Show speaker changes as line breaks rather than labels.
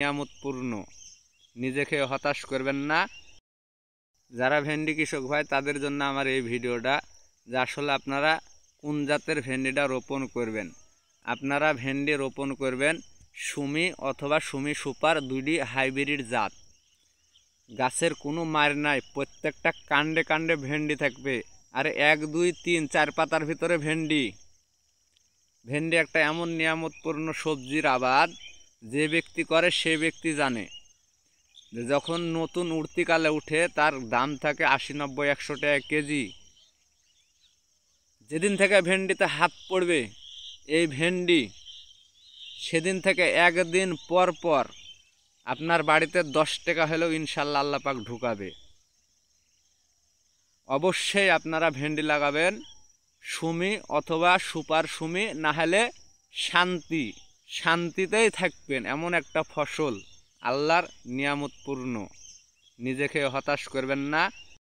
নিয়ামতপূর্ণ, নিজেকে হতাশ করবেন না। যারা ভেন্ডি কৃষক ভাই তাদের জন্য আমার এই ভিডিওটা, যে আসলে আপনারা কোন জাতের ভেন্ডিটা রোপণ করবেন। আপনারা ভেন্ডি রোপণ করবেন সুমি অথবা সুমি সুপার, দুইটি হাইব্রিড জাত। গাছের কোনো মার নাই, প্রত্যেকটা কাণ্ডে কাণ্ডে ভেন্ডি থাকবে। আর 1 2 3 4 পাতার ভিতরে ভেন্ডি। ভেন্ডি একটা এমন নিয়ামতপূর্ণ সবজির আবাদ, যে ব্যক্তি করে সে ব্যক্তি জানে যে যখন নতুন উঠতিকালে উঠে তার দাম থাকে 80 90 100 টাকা কেজি। যেদিন থেকে ভেন্ডিতে হাত পড়বে এই ভেন্ডি, সেদিন থেকে একদিন পর পর আপনার বাড়িতে 10 টাকা হলেও ইনশাল্লাহ আল্লাহ পাক ঢুকাবে। অবশ্যই আপনারা ভেন্ডি লাগাবেন সুমি অথবা সুপার সুমি, না হলে শান্তিতেই থাকবেন। এমন একটা ফসল, আল্লাহর নিয়ামতপূর্ণ, নিজেকে হতাশ করবেন না।